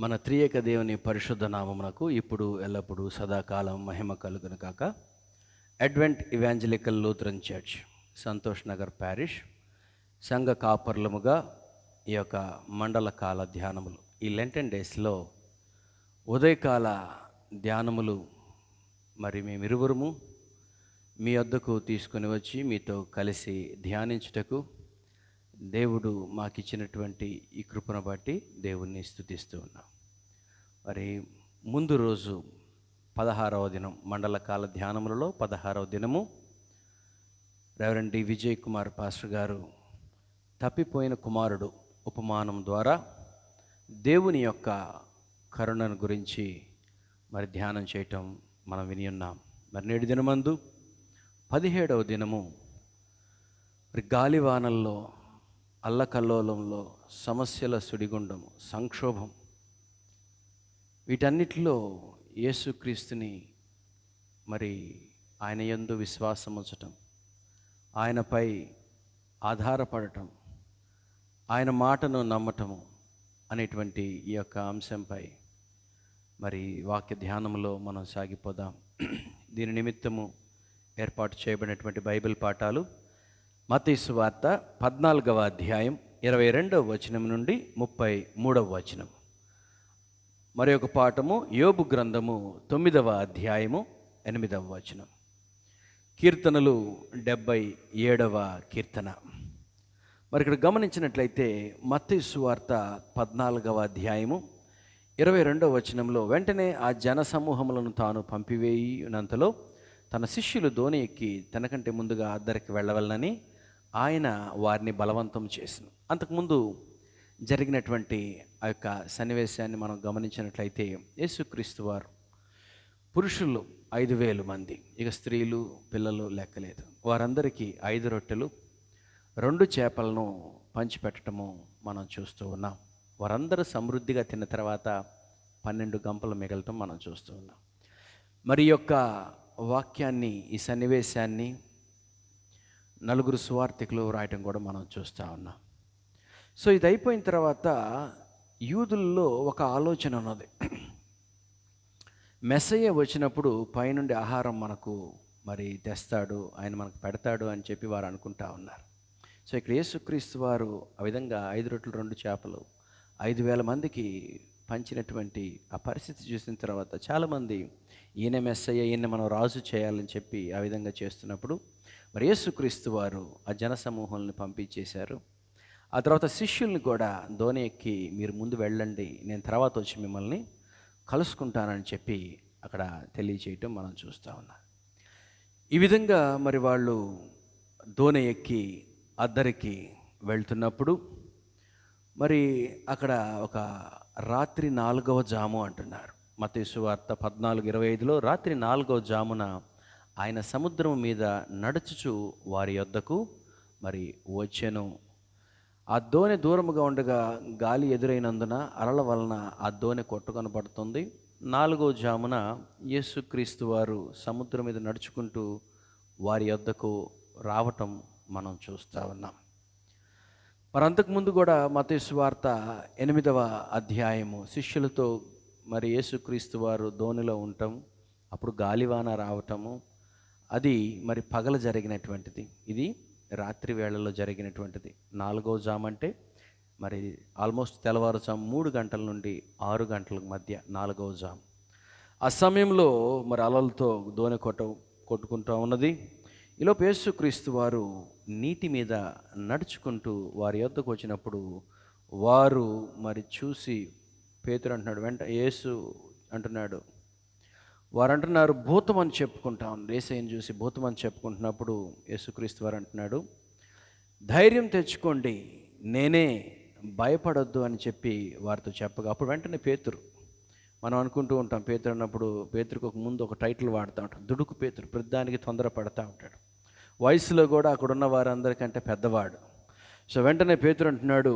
మన త్రియేక దేవుని పరిశుద్ధ నామమునకు ఇప్పుడు ఎల్లప్పుడూ సదాకాలం మహిమ కలుగును కాక. Advent evangelical Lutheran church, Santosh Nagar parish సంఘ కాపర్లముగా ఈ యొక్క మండల కాల ధ్యానములు, ఈ లెంటెన్ డేస్లో ఉదయకాల ధ్యానములు మరి మేమిరువురము మీ వద్దకు తీసుకొని వచ్చి మీతో కలిసి ధ్యానించుటకు దేవుడు మాకిచ్చినటువంటి ఈ కృపను బట్టి దేవుణ్ణి స్తుతిస్తూ ఉన్నాం. మరి ముందు రోజు 16వ దినం మండల కాల ధ్యానములలో 16వ దినము reverend D Vijay Kumar pastor గారు తప్పిపోయిన కుమారుడు ఉపమానం ద్వారా దేవుని యొక్క కరుణను గురించి మరి ధ్యానం చేయటం మనం విని ఉన్నాం. మరి నేటి దినమందు 17వ దినము మరి గాలివానల్లో, అల్లకల్లోలంలో, సమస్యల సుడిగుండము, సంక్షోభం, వీటన్నిటిలో యేసుక్రీస్తుని మరి ఆయన యందు విశ్వాసం ఉంచటం, ఆయనపై ఆధారపడటం, ఆయన మాటను నమ్మటము అనేటువంటి ఈ యొక్క అంశంపై మరి వాక్య ధ్యానంలో మనం సాగిపోదాం. దీని నిమిత్తము ఏర్పాటు చేయబడినటువంటి బైబిల్ పాఠాలు మత్తయి సువార్త 14వ అధ్యాయం 22వ వచనం నుండి 33వ వచనం. మరి ఒక పాఠము యోబు గ్రంథము 9వ అధ్యాయము 8వ వచనం. కీర్తనలు 77వ కీర్తన. మరి ఇక్కడ గమనించినట్లయితే మత్తయి సువార్త 14వ అధ్యాయము 22వ వచనంలో, వెంటనే ఆ జన సమూహములను తాను పంపివేయినంతలో తన శిష్యులు దోణి ఎక్కి తనకంటే ముందుగా అద్దరికి వెళ్ళవలనని ఆయన వారిని బలవంతం చేసిన. అంతకుముందు జరిగినటువంటి ఆ యొక్క సన్నివేశాన్ని మనం గమనించినట్లయితే, యేసుక్రీస్తు వారు పురుషులు 5,000 మంది, ఇక స్త్రీలు పిల్లలు లెక్కలేదు, వారందరికీ 5 రొట్టెలు 2 చేపలను పంచిపెట్టడము మనం చూస్తూ ఉన్నాం. వారందరూ సమృద్ధిగా తిన్న తర్వాత 12 గంపలు మిగలటం మనం చూస్తూ ఉన్నాం. మరి యొక్క వాక్యాన్ని, ఈ సన్నివేశాన్ని 4 సువార్థికులు రాయటం కూడా మనం చూస్తూ ఉన్నాం. సో ఇది అయిపోయిన తర్వాత యూదుల్లో ఒక ఆలోచన ఉన్నది. మెస్సయ్య వచ్చినప్పుడు పైనుండి ఆహారం మనకు మరి తెస్తాడు, ఆయన మనకు పెడతాడు అని చెప్పి వారు అనుకుంటా ఉన్నారు. సో ఇక్కడ యేసుక్రీస్తు వారు ఆ విధంగా 5 రొట్టెలు 2 చేపలు 5,000 మందికి పంచినటువంటి ఆ పరిస్థితి చూసిన తర్వాత చాలామంది ఈయన మెస్సయ్య, ఈయన మనం రాజు చేయాలని చెప్పి ఆ విధంగా చేస్తున్నప్పుడు మరి యేసుక్రీస్తు వారు ఆ జన సమూహాలను పంపించేశారు. ఆ తర్వాత శిష్యుల్ని కూడా దోణి ఎక్కి మీరు ముందు వెళ్ళండి, నేను తర్వాత వచ్చి మిమ్మల్ని కలుసుకుంటానని చెప్పి అక్కడ తెలియచేయటం మనం చూస్తూ ఉన్నాం. ఈ విధంగా మరి వాళ్ళు దోణి ఎక్కి అద్దరికి వెళ్తున్నప్పుడు మరి అక్కడ ఒక రాత్రి 4వ జాము అంటున్నారు. మత్తయి సువార్త 14:25లో రాత్రి 4వ జామున ఆయన సముద్రం మీద నడుచుచు వారి యొద్దకు మరి వచ్చెను. ఆ దోణి దూరముగా ఉండగా గాలి ఎదురైనందున అలల వలన ఆ దోణి కొట్టుకొనబడుతుంది. 4వ జామున యేసుక్రీస్తు వారు సముద్రం మీద నడుచుకుంటూ వారి యొద్దకు రావటం మనం చూస్తూ ఉన్నాం. మరి అంతకుముందు కూడా మత్తయి సువార్త 8వ అధ్యాయము శిష్యులతో మరి యేసుక్రీస్తు వారు దోణిలో ఉండటం, అప్పుడు గాలివాన రావటము, అది మరి పగల జరిగినటువంటిది, ఇది రాత్రి వేళల్లో జరిగినటువంటిది. 4వ జాము అంటే మరి ఆల్మోస్ట్ తెల్లవారుజాము 3 గంటల నుండి 6 గంటల మధ్య 4వ జాము. ఆ సమయంలో మరి అలలతో దోణి కొట్టుకుంటూ ఉన్నది. ఈలోపు యేసుక్రీస్తు వారు నీటి మీద నడుచుకుంటూ వారి యొద్దకు వచ్చినప్పుడు వారు మరి చూసి, పేతురు అంటున్నాడు, యేసు అంటున్నాడు, వారు అంటున్నారు భూతం అని చెప్పుకుంటా ఉన్నారు. యేసయ్యను చూసి భూతం అని చెప్పుకుంటున్నప్పుడు యేసుక్రీస్తు వారు అంటున్నాడు, ధైర్యం తెచ్చుకోండి, నేనే, భయపడొద్దు అని చెప్పి వారితో చెప్పగా, అప్పుడు వెంటనే పేతురు, మనం అనుకుంటూ ఉంటాం పేతురు అన్నప్పుడు పేతురుకు ఒక ముందు ఒక టైటిల్ వాడుతూ ఉంటాం, దుడుకు పేతురు, ప్రతిదానికి తొందరపడతా ఉంటాడు, వయసులో కూడా అక్కడున్న వారందరికంటే పెద్దవాడు. సో వెంటనే పేతురు అంటున్నాడు,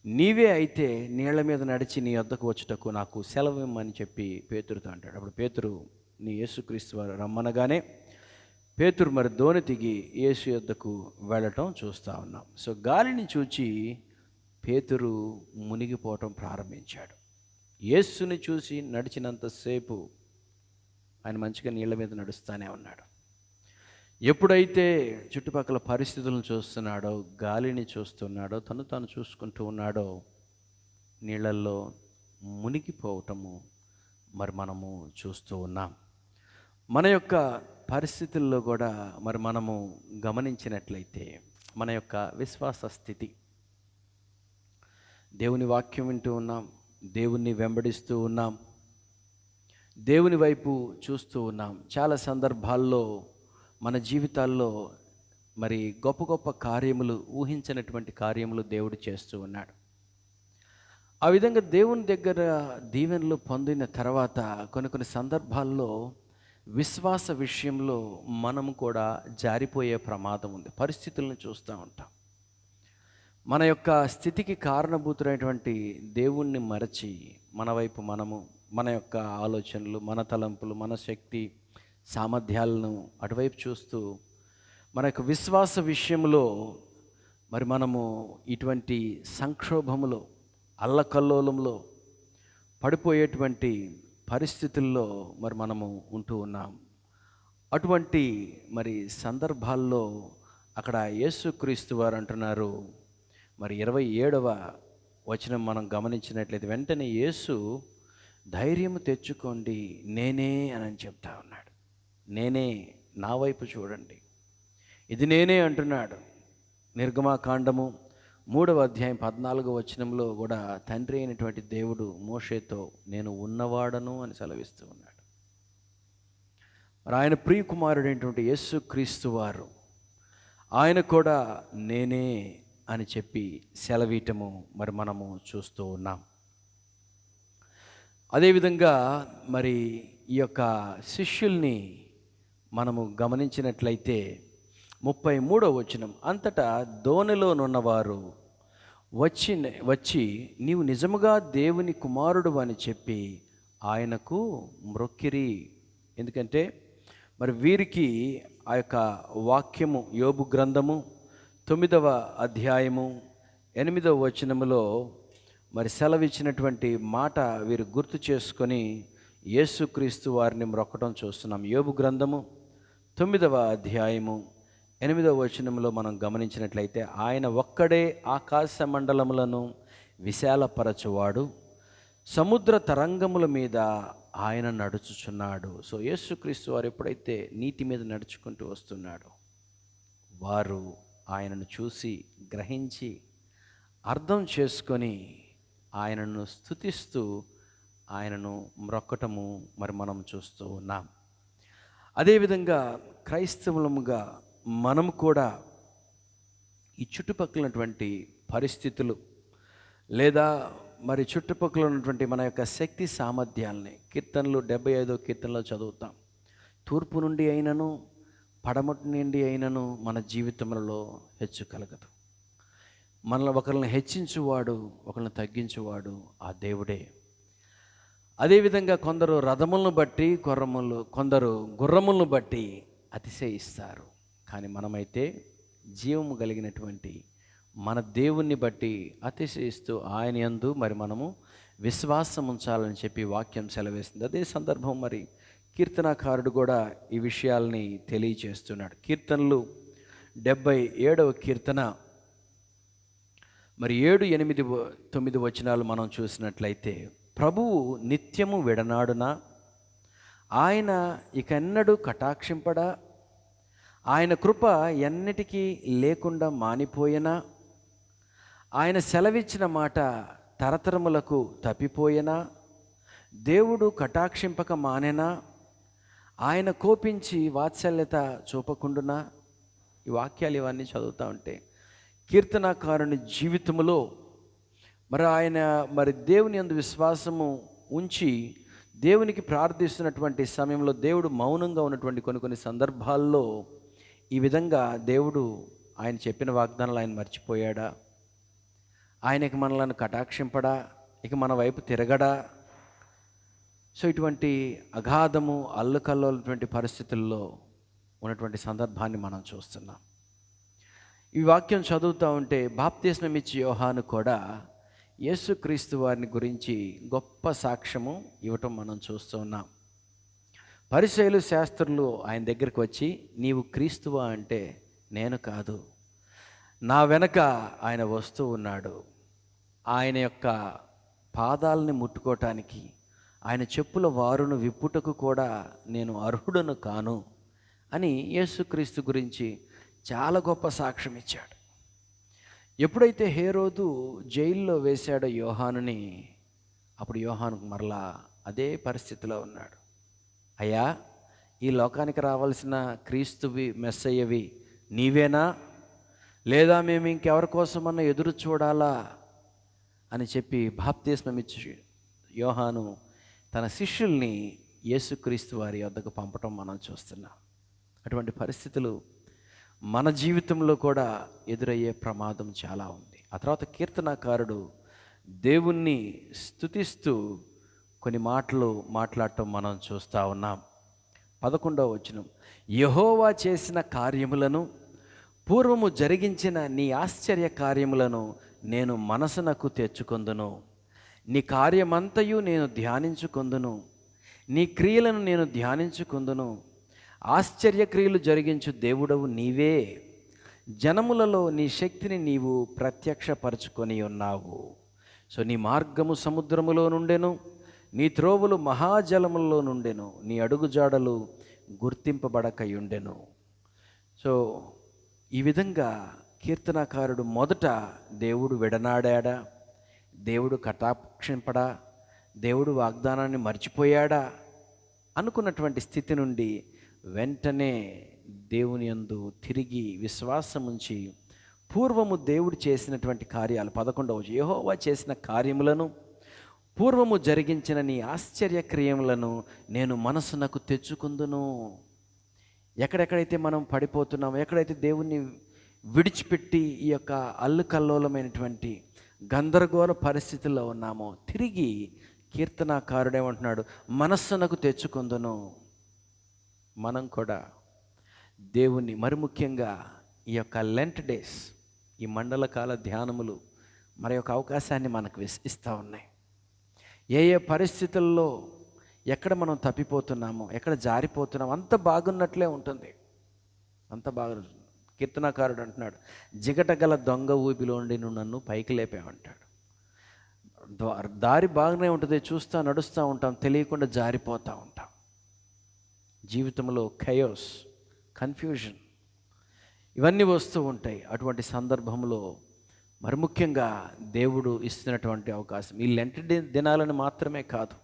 నీవే అయితే నీళ్ల మీద నడిచి నీ వద్దకు వచ్చుటకు నాకు సెలవు ఇమ్మని చెప్పి పేతురుతో అంటాడు. అప్పుడు పేతురు నీ యేసుక్రీస్తు వారు రమ్మనగానే పేతురు మరి దోణి దిగి యేసు యొద్దకు వెళ్ళటం చూస్తూ ఉన్నాం. సో గాలిని చూచి పేతురు మునిగిపోవటం ప్రారంభించాడు. యేసుని చూసి నడిచినంతసేపు ఆయన మంచిగా నీళ్ళ మీద నడుస్తూనే ఉన్నాడు. ఎప్పుడైతే చుట్టుపక్కల పరిస్థితులను చూస్తున్నాడో, గాలిని చూస్తున్నాడో, తను తాను చూసుకుంటూ ఉన్నాడో, నీళ్ళల్లో మునిగిపోవటము మరి మనము చూస్తూ ఉన్నాం. మన యొక్క పరిస్థితుల్లో కూడా మరి మనము గమనించినట్లయితే మన యొక్క విశ్వాస స్థితి, దేవుని వాక్యం వింటూ ఉన్నాం, దేవుణ్ణి వెంబడిస్తూ ఉన్నాం, దేవుని వైపు చూస్తూ ఉన్నాం. చాలా సందర్భాల్లో మన జీవితాల్లో మరి గొప్ప గొప్ప కార్యములు, ఊహించినటువంటి కార్యములు దేవుడు చేస్తూ ఉన్నాడు. ఆ విధంగా దేవుని దగ్గర దీవెనలు పొందిన తర్వాత కొన్ని సందర్భాల్లో విశ్వాస విషయంలో మనము కూడా జారిపోయే ప్రమాదం ఉంది. పరిస్థితులను చూస్తూ ఉంటాం. మన యొక్క స్థితికి కారణభూతులైనటువంటి దేవుణ్ణి మరచి మన వైపు మనము, మన యొక్క ఆలోచనలు, మన తలంపులు, మన శక్తి సామర్థ్యాలను అటువైపు చూస్తూ మన యొక్క విశ్వాస విషయంలో మరి మనము ఇటువంటి సంక్షోభములో, అల్లకల్లోలంలో పడిపోయేటువంటి పరిస్థితుల్లో మరి మనము ఉంటూ ఉన్నాం. అటువంటి మరి సందర్భాల్లో అక్కడ యేసుక్రీస్తు వారు అంటున్నారు, మరి 27వ వచనం మనం గమనించినట్లయితే, వెంటనే యేసు ధైర్యం తెచ్చుకోండి, నేనే అని చెప్తా ఉన్నాడు. నేనే, నా వైపు చూడండి, ఇది నేనే అంటున్నాడు. నిర్గమాకాండము 3వ అధ్యాయం 14వ వచనంలో కూడా తండ్రి అయినటువంటి దేవుడు మోషేతో నేను ఉన్నవాడను అని సెలవిస్తూ ఉన్నాడు. మరి ఆయన ప్రియకుమారుడైనటువంటి యేసుక్రీస్తు వారు ఆయన కూడా నేనే అని చెప్పి సెలవీయటము మరి మనము చూస్తూ ఉన్నాం. అదేవిధంగా మరి ఈ యొక్క శిష్యుల్ని మనము గమనించినట్లయితే 33వ వచనం, అంతటా దోణిలోనున్నవారు వచ్చి నీవు నిజముగా దేవుని కుమారుడు అని చెప్పి ఆయనకు మ్రొక్కిరి. ఎందుకంటే మరి వీరికి ఆ యొక్క వాక్యము, యోబు గ్రంథము 9వ అధ్యాయము 8వ వచనములో మరి సెలవిచ్చినటువంటి మాట వీరు గుర్తు చేసుకొని యేసుక్రీస్తు వారిని మ్రొక్కడం చూస్తున్నాం. యోబు గ్రంథము 9వ అధ్యాయము 8వ వచనంలో మనం గమనించినట్లయితే, ఆయన ఒక్కడే ఆకాశ మండలములను విశాలపరచువాడు, సముద్ర తరంగముల మీద ఆయన నడుచుచున్నాడు. సో యేసుక్రీస్తు వారు ఎప్పుడైతే నీటి మీద నడుచుకుంటూ వస్తున్నాడో వారు ఆయనను చూసి గ్రహించి అర్థం చేసుకొని ఆయనను స్తుతిస్తూ ఆయనను మ్రొక్కటము మరి మనం చూస్తూ ఉన్నాం. అదేవిధంగా క్రైస్తవులముగా మనము కూడా ఈ చుట్టుపక్కలటువంటి పరిస్థితులు లేదా మరి చుట్టుపక్కల ఉన్నటువంటి మన యొక్క శక్తి సామర్థ్యాలని కీర్తనలు 75వ కీర్తనలో చదువుతాం. తూర్పు నుండి అయినను పడమటి నుండి అయినను మన జీవితంలో హెచ్చు కలగదు. మనల్ని ఒకరిని హెచ్చించువాడు, ఒకరిని తగ్గించువాడు ఆ దేవుడే. అదేవిధంగా కొందరు రథములను బట్టి కొందరు గుర్రములను బట్టి అతిశయిస్తారు. కానీ మనమైతే జీవము కలిగినటువంటి మన దేవుణ్ణి బట్టి అతిశయిస్తూ ఆయన యందు మరి మనము విశ్వాసం ఉంచాలని చెప్పి వాక్యం సెలవేస్తుంది. అదే సందర్భం మరి కీర్తనాకారుడు కూడా ఈ విషయాల్ని తెలియచేస్తున్నాడు. కీర్తనలు 77వ కీర్తన మరి 7, 8, 9 వచనాలు మనం చూసినట్లయితే, ప్రభువు నిత్యము విడనాడునా, ఆయన ఇకెన్నడూ కటాక్షింపడా, ఆయన కృప ఎన్నిటికీ లేకుండా మానిపోయినా, ఆయన సెలవిచ్చిన మాట తరతరములకు తప్పిపోయినా, దేవుడు కటాక్షింపక మానెనా, ఆయన కోపించి వాత్సల్యత చూపకుండునా. ఈ వాక్యాలు ఇవన్నీ చదువుతూ ఉంటే కీర్తనాకారుని జీవితంలో మరి ఆయన మరి దేవుని యందు విశ్వాసము ఉంచి దేవునికి ప్రార్థిస్తున్నటువంటి సమయంలో దేవుడు మౌనంగా ఉన్నటువంటి కొన్ని సందర్భాల్లో ఈ విధంగా దేవుడు ఆయన చెప్పిన వాగ్దానాలు ఆయన మర్చిపోయాడా, ఆయనకి మనలను కటాక్షింపడా, ఇక మన వైపు తిరగడా. సో ఇటువంటి అగాధము అల్లుకల్లోటువంటి పరిస్థితుల్లో ఉన్నటువంటి సందర్భాన్ని మనం చూస్తున్నాం. ఈ వాక్యం చదువుతూ ఉంటే బాప్తిస్మం ఇచ్చి యోహాను కూడా యేసుక్రీస్తు వారిని గురించి గొప్ప సాక్ష్యము ఇవ్వటం మనం చూస్తూ ఉన్నాం. పరిసయ్యులు శాస్త్రులు ఆయన దగ్గరికి వచ్చి, నీవు క్రీస్తువా అంటే, నేను కాదు, నా వెనక ఆయన వస్తూ ఉన్నాడు, ఆయన యొక్క పాదాలని ముట్టుకోవటానికి, ఆయన చెప్పుల వారును విప్పుటకు కూడా నేను అర్హుడను కాను అని యేసుక్రీస్తు గురించి చాలా గొప్ప సాక్ష్యం ఇచ్చాడు. ఎప్పుడైతే హేరోదు జైల్లో వేశాడో యోహానుని, అప్పుడు యోహానుకు మరలా అదే పరిస్థితిలో ఉన్నాడు. అయ్యా, ఈ లోకానికి రావాల్సిన క్రీస్తువి మెస్సయ్యవి నీవేనా, లేదా మేము ఇంకెవరి కోసమన్నా ఎదురు చూడాలా అని చెప్పి బాప్తిస్మం ఇచ్చి యోహాను తన శిష్యుల్ని యేసుక్రీస్తు వారి వద్దకు పంపటం మనం చూస్తున్నాం. అటువంటి పరిస్థితులు మన జీవితంలో కూడా ఎదురయ్యే ప్రమాదం చాలా ఉంది. ఆ తర్వాత కీర్తనాకారుడు దేవుణ్ణి స్తుతిస్తూ కొన్ని మాటలు మాట్లాడటం మనం చూస్తూ ఉన్నాం. 11వ వచనం, యెహోవా చేసిన కార్యములను, పూర్వము జరిగించిన నీ ఆశ్చర్య కార్యములను నేను మనసునకు తెచ్చుకొందును. నీ కార్యమంతయు నేను ధ్యానించుకొందును, నీ క్రియలను నేను ధ్యానించుకొందును. ఆశ్చర్యక్రియలు జరిగించు దేవుడవు నీవే, జనములలో నీ శక్తిని నీవు ప్రత్యక్షపరచుకొని ఉన్నావు. సో నీ మార్గము సముద్రములో నుండెను, నీ త్రోవులు మహాజలములలో నుండెను, నీ అడుగుజాడలు గుర్తింపబడకయుండెను. సో ఈ విధంగా కీర్తనకారుడు మొదట దేవుడు విడనాడాడా, దేవుడు కటాక్షింపడా, దేవుడు వాగ్దానాన్ని మర్చిపోయాడా అనుకున్నటువంటి స్థితి నుండి వెంటనే దేవుని యందు తిరిగి విశ్వాసం ఉంచి, పూర్వము దేవుడు చేసినటువంటి కార్యాలు, 11వ యెహోవా చేసిన కార్యములను, పూర్వము జరిగించిన నీ ఆశ్చర్య క్రియములను నేను మనసునకు తెచ్చుకుందును. ఎక్కడెక్కడైతే మనం పడిపోతున్నామో, ఎక్కడైతే దేవుణ్ణి విడిచిపెట్టి ఈ యొక్క అల్లుకల్లోలమైనటువంటి గందరగోళ పరిస్థితుల్లో ఉన్నామో, తిరిగి కీర్తనాకారుడేమంటున్నాడు, మనస్సునకు తెచ్చుకుందును. మనం కూడా దేవుణ్ణి, మరి ముఖ్యంగా ఈ యొక్క లెంట్ డేస్, ఈ మండలకాల ధ్యానములు మరి యొక్క అవకాశాన్ని మనకు ఇస్తూ ఉన్నాయి. ఏ ఏ పరిస్థితుల్లో ఎక్కడ మనం తప్పిపోతున్నామో, ఎక్కడ జారిపోతున్నామో అంత బాగున్నట్లే ఉంటుంది, అంత బాగా. కీర్తనాకారుడు అంటున్నాడు, జిగటగల దొంగ ఊబిలోండి నువ్వు నన్ను పైకి లేపావంటాడు. దారి బాగానే ఉంటుంది, చూస్తూ నడుస్తూ ఉంటాం, తెలియకుండా జారిపోతూ ఉంటాం. జీవితంలో ఖయోస్, కన్ఫ్యూజన్ ఇవన్నీ వస్తూ ఉంటాయి. అటువంటి సందర్భంలో మరి ముఖ్యంగా దేవుడు ఇస్తున్నటువంటి అవకాశం ఈ లెంట్ దినాలను మాత్రమే కాదు,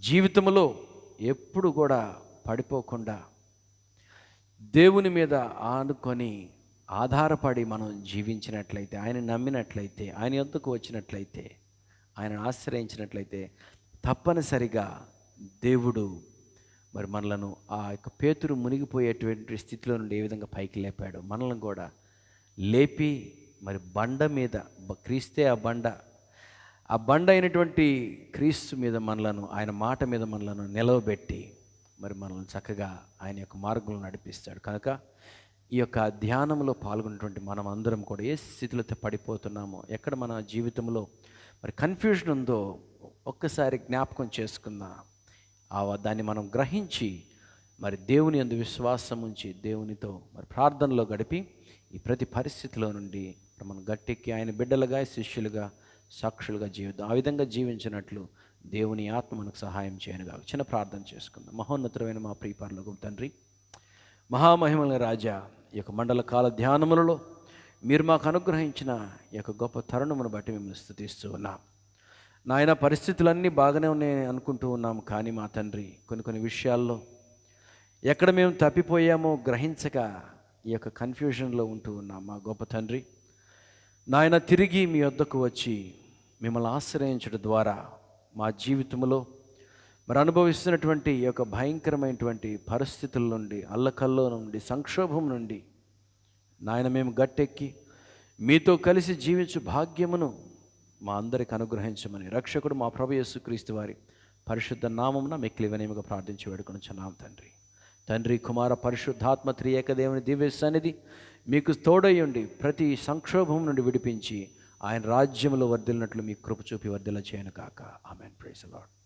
జీవితంలో ఎప్పుడు కూడా పడిపోకుండా దేవుని మీద ఆనుకొని ఆధారపడి మనం జీవించినట్లయితే, ఆయన నమ్మినట్లయితే, ఆయన యొద్దకు వచ్చినట్లయితే, ఆయన ఆశ్రయించినట్లయితే తప్పనిసరిగా దేవుడు మరి మనలను ఆ యొక్క పేతురు మునిగిపోయేటువంటి స్థితిలో నుండి ఏ విధంగా పైకి లేపాడో మనల్ని కూడా లేపి, మరి బండ మీద, క్రీస్తే ఆ బండ అయినటువంటి క్రీస్తు మీద మనలను, ఆయన మాట మీద మనలను నిలవబెట్టి మరి మనల్ని చక్కగా ఆయన యొక్క మార్గంలో నడిపిస్తాడు. కనుక ఈ యొక్క ధ్యానంలో పాల్గొన్నటువంటి మనం అందరం కూడా ఏ స్థితిలో పడిపోతున్నామో, ఎక్కడ మన జీవితంలో మరి కన్ఫ్యూజన్ ఉందో ఒక్కసారి జ్ఞాపకం చేసుకుందాం. దాన్ని మనం గ్రహించి మరి దేవుని యందు విశ్వాసం ఉంచి దేవునితో మరి ప్రార్థనలో గడిపి ఈ ప్రతి పరిస్థితిలో నుండి మనం గట్టెక్కి ఆయన బిడ్డలుగా, శిష్యులుగా, సాక్షులుగా జీవిద్దాం. ఆ విధంగా జీవించినట్లు దేవుని ఆత్మ మనకు సహాయం చేయనుగా. చిన్న ప్రార్థన చేసుకుందాం. మహోన్నతమైన మా ప్రియ పరలోకపు తండ్రి, మహామహిమల రాజా, ఈ యొక్క మండల కాల ధ్యానములలో మీరు మాకు అనుగ్రహించిన ఈ యొక్క గొప్ప తరుణమును బట్టి మిమ్మల్ని స్తుతిస్తూ ఉన్నాం. నాయన, పరిస్థితులన్నీ బాగానే ఉన్నాయి అనుకుంటూ ఉన్నాము, కానీ మా తండ్రి కొన్ని విషయాల్లో ఎక్కడ మేము తప్పిపోయామో గ్రహించక ఈ యొక్క కన్ఫ్యూజన్లో ఉంటూ ఉన్నాం. మా గొప్ప తండ్రి నాయన, తిరిగి మీ వద్దకు వచ్చి మిమ్మల్ని ఆశ్రయించడం ద్వారా మా జీవితంలో మరి అనుభవిస్తున్నటువంటి ఈ యొక్క భయంకరమైనటువంటి పరిస్థితుల నుండి, అల్లకల్లో నుండి, సంక్షోభం నుండి నాయన మేము గట్టెక్కి మీతో కలిసి జీవించు భాగ్యమును మా అందరికి అనుగ్రహించమని రక్షకుడు మా ప్రభు యేసుక్రీస్తు వారి పరిశుద్ధ నామమున మిక్కిలి వినయముగా ప్రార్థించి వేడుకొనుచున్నాం తండ్రి. తండ్రి, కుమార, పరిశుద్ధాత్మ త్రియేక దేవుని దివ్య సన్నిధి మీకు తోడయ్యుండి ప్రతి సంక్షోభం నుండి విడిపించి ఆయన రాజ్యంలో వర్ధిల్లినట్లు మీ కృప చూపి వర్ధిల్ల చేయను కాక. ఆమేన్. Praise the lord.